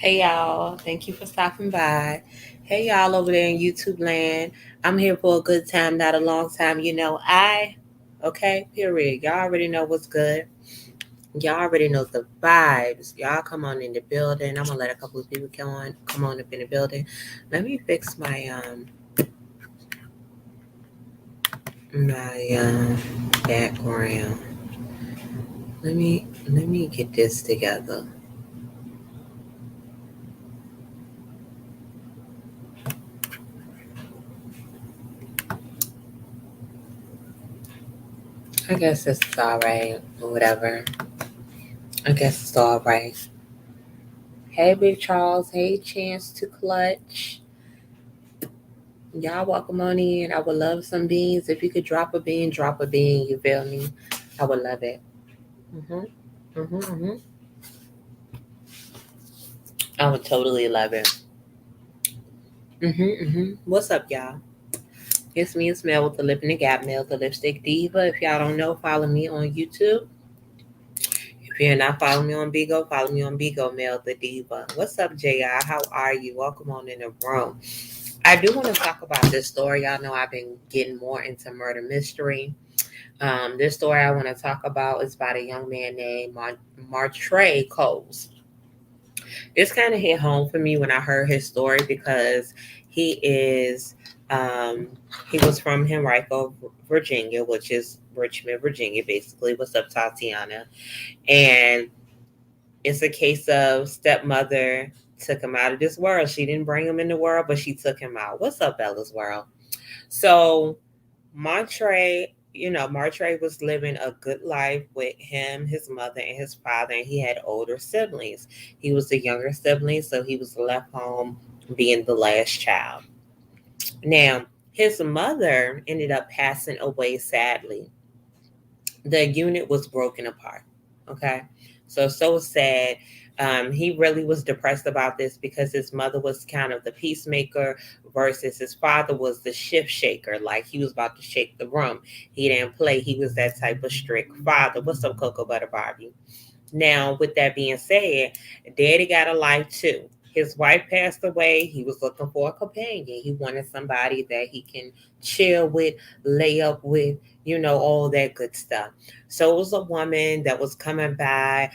Hey y'all, thank you for stopping by. Hey y'all over there in YouTube land. I'm here for a good time, not a long time. Okay, period. Y'all already know what's good. Y'all already know the vibes. Y'all come on in the building. I'm gonna let a couple of people come on up in the building. Let me fix my background. Let me get this together. I guess it's alright or whatever. I guess it's alright. Hey, Big Charles. Hey, Chance to Clutch. Y'all welcome on in. I would love some beans. If you could drop a bean, drop a bean. You feel me? I would love it. hmm hmm I would totally love it. What's up, y'all? It's me, it's Mel with the Lip in the Gap, Mel, the Lipstick Diva. If y'all don't know, follow me on YouTube. If you're not following me on Bigo, follow me on Bigo, Mel, the Diva. What's up, JI? How are you? Welcome on in the room. I do want to talk about this story. Y'all know I've been getting more into murder mystery. This story I want to talk about is about a young man named Martre Coles. This kind of hit home for me when I heard his story because he is um, he was from Henrico, Virginia, which is Richmond, Virginia, basically. What's up, Tatiana? And it's a case of stepmother took him out of this world. She didn't bring him in the world, but she took him out. What's up, Bella's world? So Martre was living a good life with him, his mother, and his father, and he had older siblings. He was the younger sibling, so he was left home being the last child. Now, his mother ended up passing away sadly. The unit was broken apart. Okay. So sad. He really was depressed about this because his mother was kind of the peacemaker versus his father was the shift shaker. Like he was about to shake the room. He didn't play. He was that type of strict father. What's up, Cocoa Butter Barbie? Now, with that being said, Daddy got a life too. His wife passed away. He was looking for a companion. He wanted somebody that he can chill with, lay up with, all that good stuff. So it was a woman that was coming by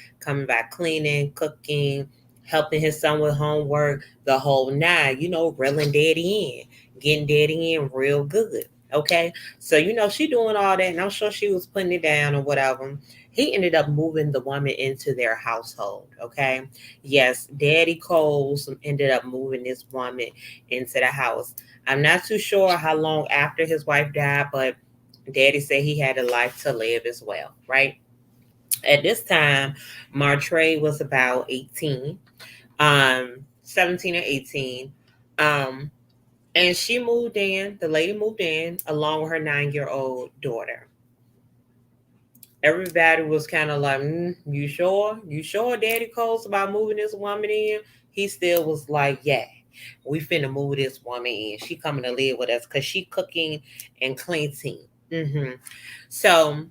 cleaning, cooking, helping his son with homework, the whole nine, reeling daddy in, getting daddy in real good. Okay. So, she doing all that, and I'm sure she was putting it down or whatever. He ended up moving the woman into their household. Okay. Yes, Daddy Coles ended up moving this woman into the house. I'm not too sure how long after his wife died, but Daddy said he had a life to live as well, right? At this time, Martre was about 18, 17 or 18. Um, and she moved in, the lady moved in along with her 9-year-old daughter. Everybody was kind of like, you sure? You sure Daddy Cole's about moving this woman in? He still was like, yeah, we finna move this woman in. She coming to live with us because she cooking and cleaning. So,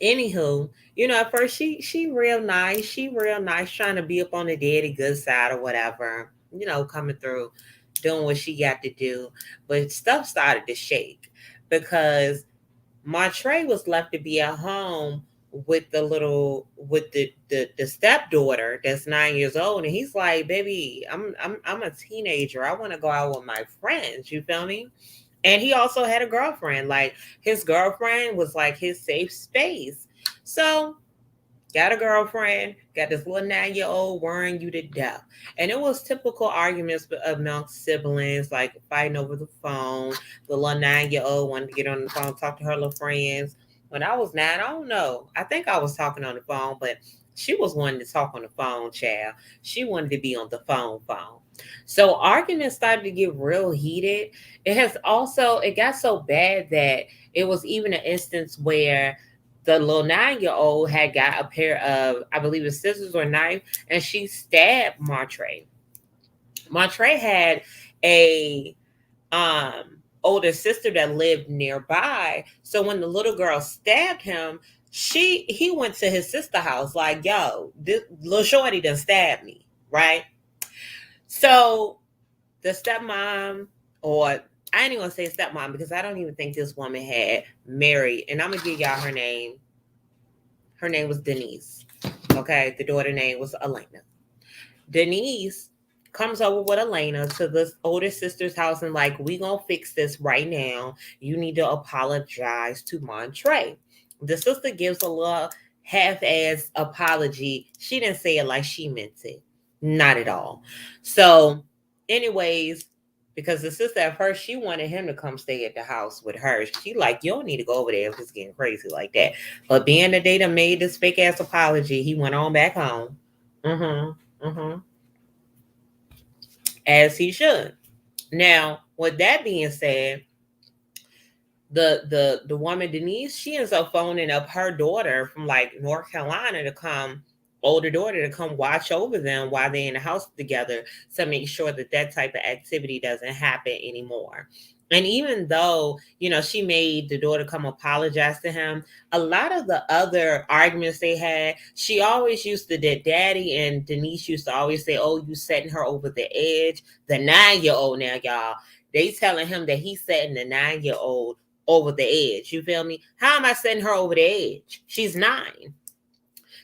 anywho, at first she real nice. She real nice, trying to be up on the daddy good side or whatever. Coming through, doing what she got to do. But stuff started to shake because Montre was left to be at home with the stepdaughter that's 9 years old, and he's like, "Baby, I'm a teenager. I want to go out with my friends." You feel me? And he also had a girlfriend. Like his girlfriend was like his safe space. So got a girlfriend, got this little 9-year old worrying you to death. And it was typical arguments amongst siblings, like fighting over the phone. The little 9-year old wanted to get on the phone, talk to her little friends. When I was 9, I don't know. I think I was talking on the phone, but she was wanting to talk on the phone, child. She wanted to be on the phone. So arguments started to get real heated. It got so bad that it was even an instance where the little 9-year old had got a pair of, I believe, it's scissors or knife, and she stabbed Martre. Martre had a older sister that lived nearby. So when the little girl stabbed him, he went to his sister house like, yo, this little shorty done stabbed me, right? So the stepmom, or I ain't even gonna say stepmom because I don't even think this woman had married. And I'm gonna give y'all her name. Her name was Denise. Okay, the daughter name was Elena. Denise comes over with Elena to the older sister's house and like, we gonna fix this right now. You need to apologize to Montre. The sister gives a little half-ass apology. She didn't say it like she meant it. Not at all. So, anyways, because the sister at first she wanted him to come stay at the house with her. She like, you don't need to go over there if it's getting crazy like that. But being the day that made this fake ass apology, he went on back home. Mm-hmm. Mm-hmm. As he should. Now, with that being said, the woman Denise, she ends up phoning up her daughter from like North Carolina to come, older daughter to come watch over them while they're in the house together to make sure that that type of activity doesn't happen anymore. And even though, she made the daughter come apologize to him, a lot of the other arguments they had, she always used to, that daddy and Denise used to always say, oh, you setting her over the edge. The 9-year-old now, y'all, they telling him that he's setting the 9-year-old over the edge. You feel me? How am I setting her over the edge? She's 9.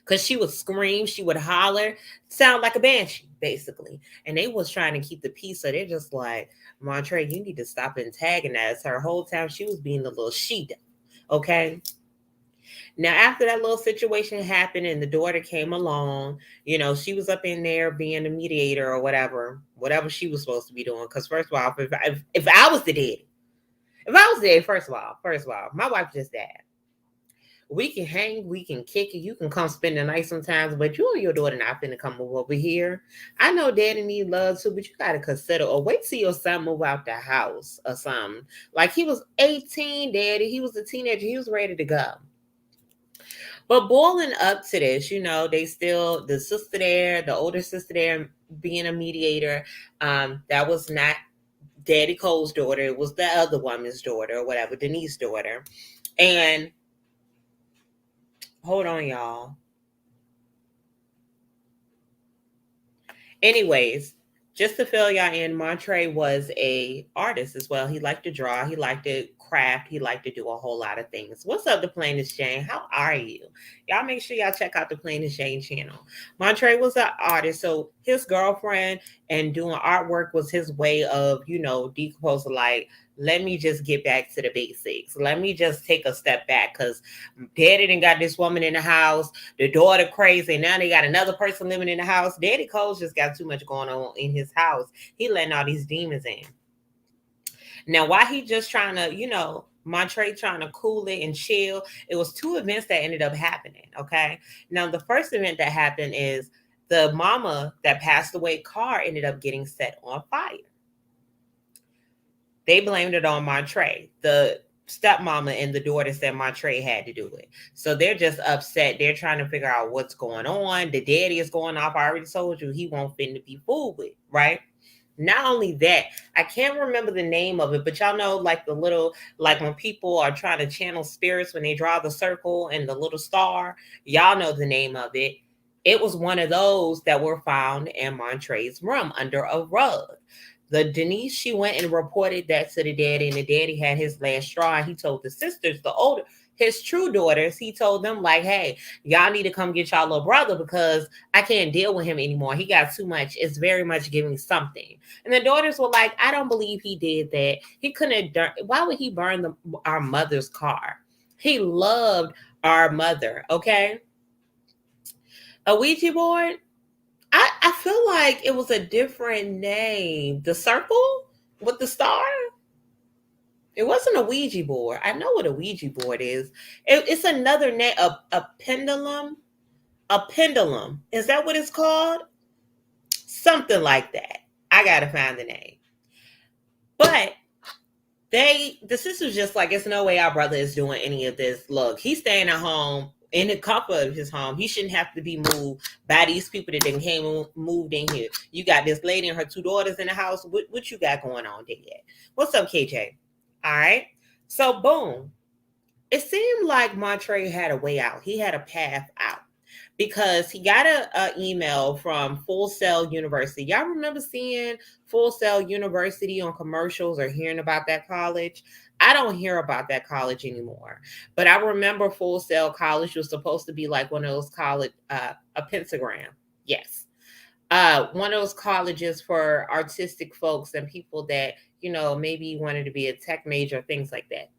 Because she would scream, she would holler, sound like a banshee, basically. And they was trying to keep the peace. So they're just like, Montre, you need to stop antagonizing her. Whole time she was being a little she. Okay. Now, after that little situation happened and the daughter came along, she was up in there being the mediator or whatever she was supposed to be doing. Because first of all, if I was the daddy, first of all, my wife just died. We can hang, we can kick it, you can come spend the night sometimes, but you and your daughter not finna come over here. I know daddy need love too, but you gotta consider or wait till your son move out the house or something. Like he was 18, daddy. He was a teenager, he was ready to go. But boiling up to this, they still, the sister there, the older sister there being a mediator, that was not Daddy Cole's daughter. It was the other woman's daughter or whatever, Denise's daughter. And hold on, y'all. Anyways, just to fill y'all in, Montre was a artist as well. He liked to draw. He liked to craft. He liked to do a whole lot of things. What's up, The Plainest Jane? How are you? Y'all make sure y'all check out The Plainest Jane channel. Montre was an artist, so his girlfriend and doing artwork was his way of, decomposing, like, let me just get back to the basics. Let me just take a step back because daddy done got this woman in the house, the daughter crazy, and now they got another person living in the house. Daddy Cole's just got too much going on in his house. He letting all these demons in. Now, why he just trying to, Montre trying to cool it and chill, it was 2 events that ended up happening, okay? Now, the first event that happened is the mama that passed away car ended up getting set on fire. They blamed it on Montre. The stepmama and the daughter said Montre had to do it. So they're just upset. They're trying to figure out what's going on. The daddy is going off. I already told you he won't fit to be fooled with, right? Not only that, I can't remember the name of it, but y'all know, like the little, like when people are trying to channel spirits, when they draw the circle and the little star, y'all know the name of it. It was one of those that were found in Montre's room under a rug. The Denise, she went and reported that to the daddy, and the daddy had his last straw. And he told the sisters, the older, his true daughters, he told them, like, hey, y'all need to come get y'all little brother because I can't deal with him anymore. He got too much. It's very much giving something. And the daughters were like, I don't believe he did that. He couldn't have why would he burn our mother's car? He loved our mother, okay? A Ouija board? I feel like it was a different name. The circle with the star? It wasn't a Ouija board. I know what a Ouija board is. It's another name, a pendulum. A pendulum. Is that what it's called? Something like that. I got to find the name. But the sister's just like, it's no way our brother is doing any of this. Look, he's staying at home in the comfort of his home. He shouldn't have to be moved by these people that then came and moved in here. You got this lady and her 2 daughters in the house. What you got going on, Dad? What's up, KJ? All right. So boom. It seemed like Montre had a way out. He had a path out. because he got a email from Full Sail University. Y'all remember seeing Full Sail University on commercials or hearing about that college? I don't hear about that college anymore. But I remember Full Sail College was supposed to be like one of those college, a pentagram. Yes. One of those colleges for artistic folks and people that, maybe wanted to be a tech major, things like that,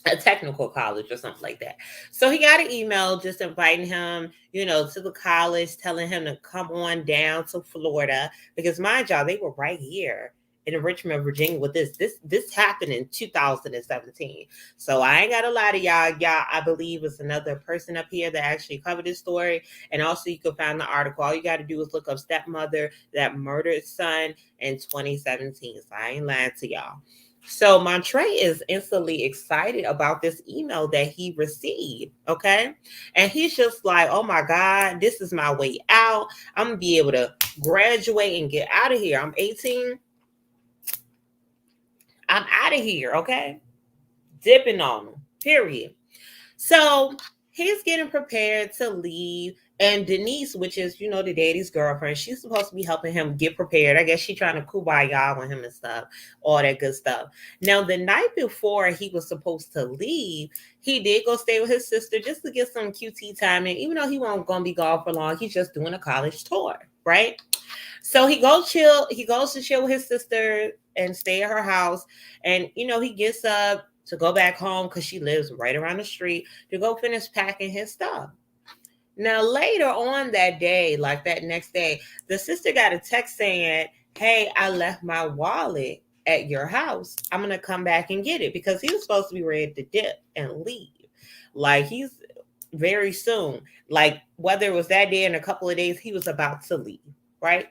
a technical college or something like that. So he got an email just inviting him, to the college, telling him to come on down to Florida because, mind y'all, they were right here in Richmond, Virginia. With this happened in 2017. So I ain't got a lot of y'all. Y'all, I believe, is another person up here that actually covered this story. And also, you can find the article. All you got to do is look up stepmother that murdered son in 2017. So I ain't lying to y'all. So Montre is instantly excited about this email that he received. Okay. And he's just like, oh my God, this is my way out. I'm going to be able to graduate and get out of here. I'm 18. I'm out of here. Okay. Dipping on them. Period. So he's getting prepared to leave. And Denise, which is, the daddy's girlfriend, she's supposed to be helping him get prepared. I guess she's trying to kumbaya with him and stuff, all that good stuff. Now, the night before he was supposed to leave, he did go stay with his sister just to get some QT time in. Even though he won't gonna be gone for long, he's just doing a college tour, right? So he goes to chill with his sister and stay at her house. And, he gets up to go back home because she lives right around the street to go finish packing his stuff. Now, later on that day, like that next day, the sister got a text saying, hey, I left my wallet at your house. I'm going to come back and get it because he was supposed to be ready to dip and leave. Like he's very soon, like whether it was that day in a couple of days, he was about to leave, right?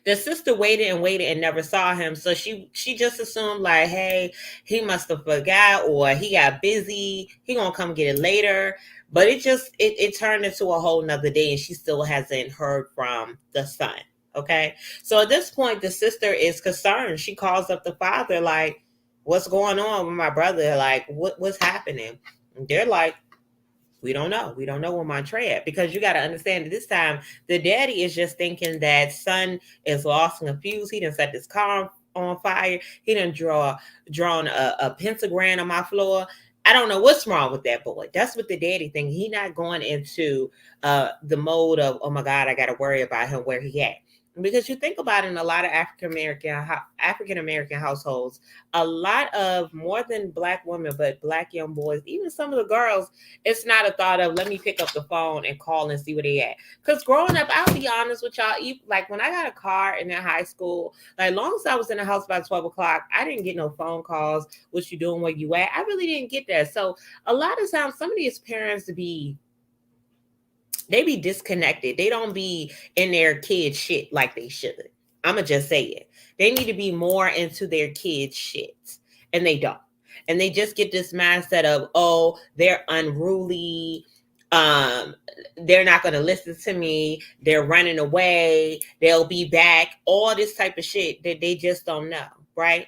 The sister waited and waited and never saw him. So she just assumed like, hey, he must have forgot or he got busy. He gonna come get it later. But it turned into a whole nother day and she still hasn't heard from the son. Okay. So at this point, the sister is concerned. She calls up the father, like, what's going on with my brother? Like, what's happening? And they're like, we don't know. We don't know where Montre at because you got to understand that this time the daddy is just thinking that son is lost and confused. He done set this car on fire. He done drawn a pentagram on my floor. I don't know what's wrong with that boy. That's what the daddy think. He not going into the mode of, oh my God, I got to worry about him where he at. Because you think about it, in a lot of African American households, a lot of more than black women, but black young boys, even some of the girls, it's not a thought of let me pick up the phone and call and see where they at. Because growing up, I'll be honest with y'all, like when I got a car in high school, like long as I was in the house by 12 o'clock, I didn't get no phone calls. What you doing? Where you at? I really didn't get that. So a lot of times, some of these parents they be disconnected. They don't be in their kids' shit like they should. I'ma just say it. They need to be more into their kids' shit. And they don't. And they just get this mindset of, oh, they're unruly. They're not gonna listen to me, they're running away, they'll be back, all this type of shit that they just don't know, right?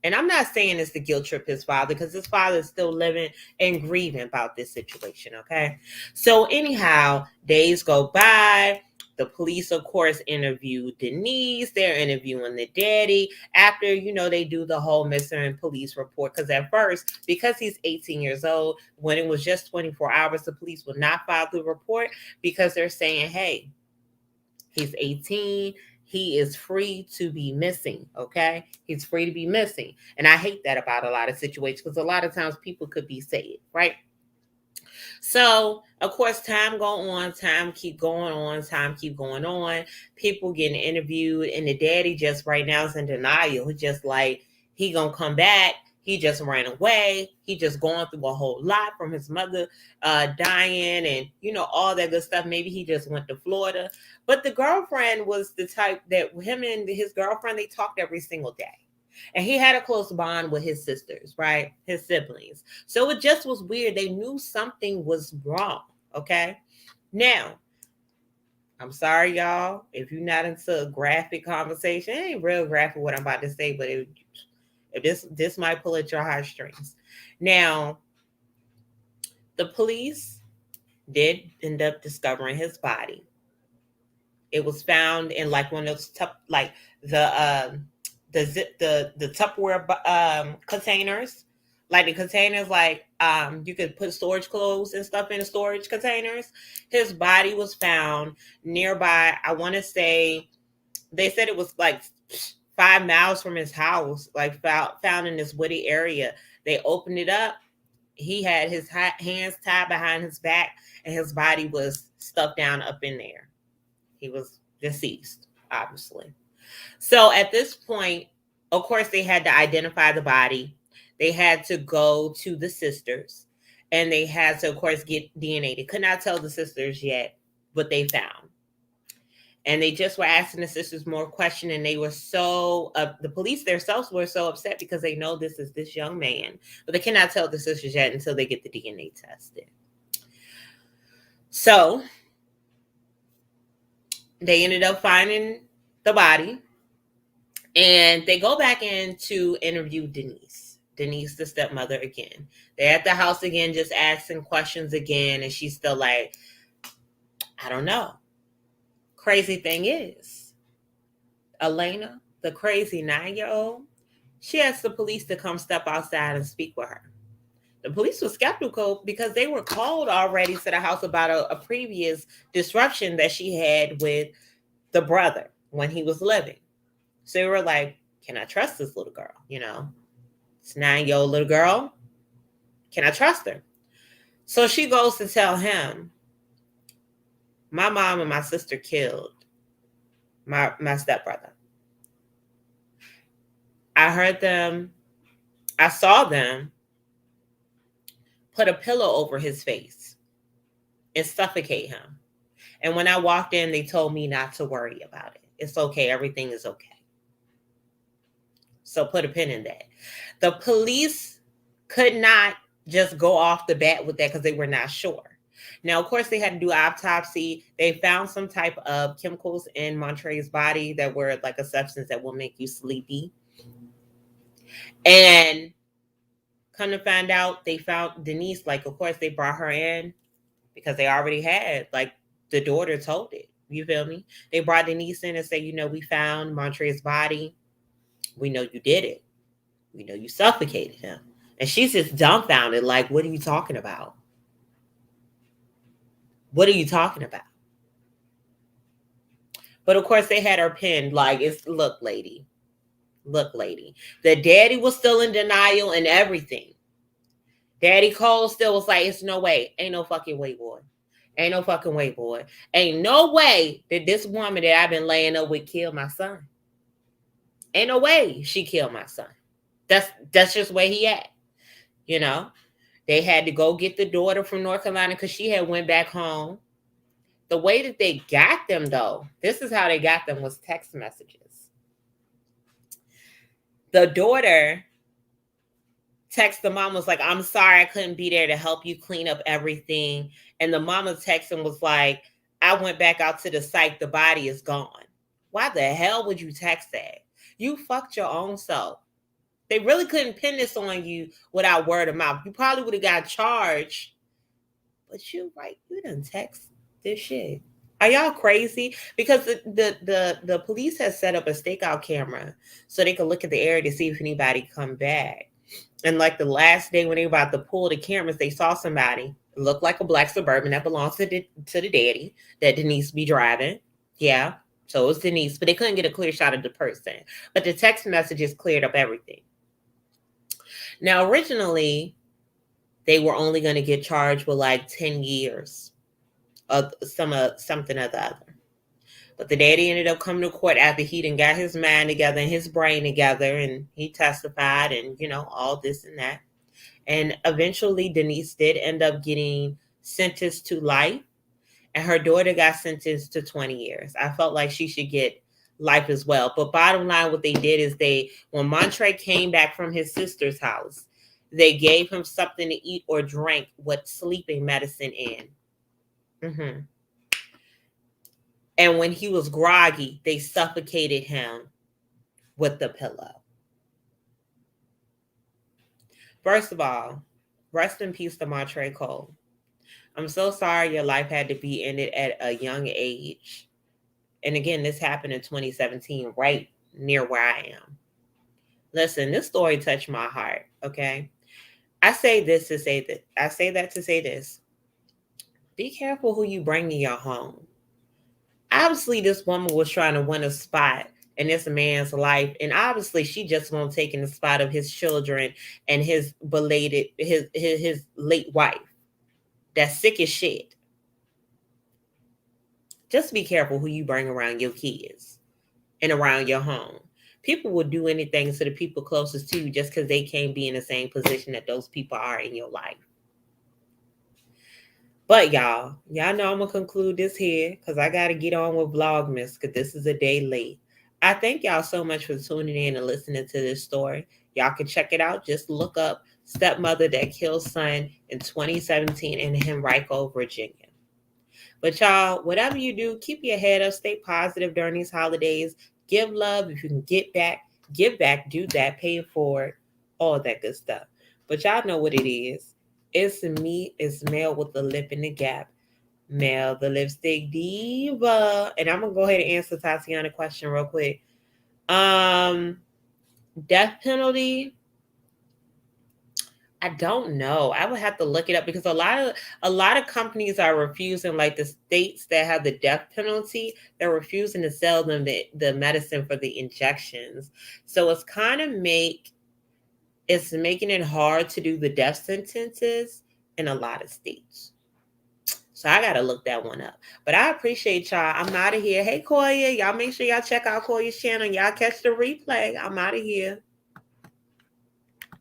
And I'm not saying it's the guilt trip his father because his father is still living and grieving about this situation, okay? So anyhow, days go by. The police, of course, interview Denise. They're interviewing the daddy after, they do the whole missing police report. Because at first, because he's 18 years old, when it was just 24 hours, the police will not file the report because they're saying, hey, he's 18. He is free to be missing, okay? He's free to be missing. And I hate that about a lot of situations because a lot of times people could be saved, right? So, of course, time go on, time keep going on, time keep going on. People getting interviewed, and the daddy just right now is in denial. He's just like, he gonna come back. He just ran away. He just going through a whole lot from his mother dying and, all that good stuff. Maybe he just went to Florida. But the girlfriend was the type that him and his girlfriend, they talked every single day. And he had a close bond with his sisters, right? His siblings. So it just was weird. They knew something was wrong, okay? Now, I'm sorry, y'all. If you're not into a graphic conversation, it ain't real graphic what I'm about to say, but if this might pull at your heartstrings. Now, the police did end up discovering his body. It was found in like one of those like the the Tupperware containers, like the containers like you could put storage clothes and stuff in the storage containers. His body was found nearby. I want to say they said it was like 5 miles from his house, like found in this woody area. They opened it up. He had his hands tied behind his back, and his body was stuffed down up in there. He was deceased, obviously. So at this point, of course, they had to identify the body. They had to go to the sisters, and they had to, of course, get DNA. They could not tell the sisters yet what they found. And they just were asking the sisters more questions, and they were so, the police themselves were so upset because they know this is this young man, but they cannot tell the sisters yet until they get the DNA tested. So they ended up finding the body, and they go back in to interview Denise, the stepmother, again. They're at the house again, just asking questions again, and she's still like, I don't know. Crazy thing is, Elena, the crazy 9-year-old, she asked the police to come step outside and speak with her. The police were skeptical because they were called already to the house about a previous disruption that she had with the brother when he was living. So they were like, can I trust this little girl? You know, it's 9-year-old little girl. Can I trust her? So she goes to tell him, my mom and my sister killed my stepbrother. I heard them, I saw them put a pillow over his face and suffocate him. And when I walked in, they told me not to worry about it. It's okay. Everything is okay. So put a pin in that. The police could not just go off the bat with that because they were not sure. Now, of course, they had to do autopsy. They found some type of chemicals in Montre's body that were like a substance that will make you sleepy. And come to find out, they found Denise. Like, of course, they brought her in because they already had, like, the daughter told it. You feel me? They brought Denise in and said, you know, we found Montre's body. We know you did it. We know you suffocated him. And she's just dumbfounded, like, what are you talking about? What are you talking about? But of course, they had her pinned, like, it's, look, lady. Look, lady. The daddy was still in denial and everything. Daddy Cole still was like, it's no way. Ain't no fucking way, boy. Ain't no fucking way, boy. Ain't no way that this woman that I've been laying up with killed my son. Ain't no way she killed my son. That's just where he at. You know? They had to go get the daughter from North Carolina because she had went back home. The way that they got them, though, this is how they got them, was text messages. The daughter text the mom, was like, I'm sorry I couldn't be there to help you clean up everything. And the mama text him was like, I went back out to the site. The body is gone. Why the hell would you text that? You fucked your own self. They really couldn't pin this on you without word of mouth. You probably would have got charged. But you didn't text this shit. Are y'all crazy? Because the police has set up a stakeout camera so they can look at the area to see if anybody come back. And like the last day when they were about to pull the cameras, they saw somebody. It looked like a black Suburban that belongs to the daddy that Denise be driving. Yeah, so it was Denise, but they couldn't get a clear shot of the person. But the text messages cleared up everything. Now, originally, they were only going to get charged with like 10 years of something or the other. But the daddy ended up coming to court after he done got his mind together and his brain together, and he testified and, you know, all this and that. And eventually Denise did end up getting sentenced to life, and her daughter got sentenced to 20 years. I felt like she should get life as well. But bottom line, what they did is when Montre came back from his sister's house, they gave him something to eat or drink with sleeping medicine in. Mm-hmm. And when he was groggy, they suffocated him with the pillow. First of all, rest in peace to Montre Cole. I'm so sorry your life had to be ended at a young age. And again, this happened in 2017, right near where I am. Listen, this story touched my heart, okay? I say this to say that. I say that to say this. Be careful who you bring in your home. Obviously, this woman was trying to win a spot in this man's life, and obviously, she just won't take in the spot of his children and his belated his late wife. That's sick as shit. Just be careful who you bring around your kids and around your home. People will do anything to the people closest to you just because they can't be in the same position that those people are in your life. But y'all know I'm gonna conclude this here because I gotta get on with Vlogmas because this is a day late. I thank y'all so much for tuning in and listening to this story. Y'all can check it out. Just look up Stepmother That Killed Son in 2017 in Henrico, Virginia. But y'all, whatever you do, keep your head up, stay positive during these holidays. Give love. If you can get back, give back, do that, pay it forward, all that good stuff. But y'all know what it is. It's me, it's Mel with the lip in the gap. Mel, the lipstick diva. And I'm gonna go ahead and answer Tatiana's question real quick. Death penalty. I don't know. I would have to look it up because a lot of companies are refusing, like the states that have the death penalty, they're refusing to sell them the medicine for the injections. So it's making it hard to do the death sentences in a lot of states. So I gotta look that one up. But I appreciate y'all. I'm out of here. Hey Koya, y'all make sure y'all check out Koya's channel. Y'all catch the replay. I'm out of here.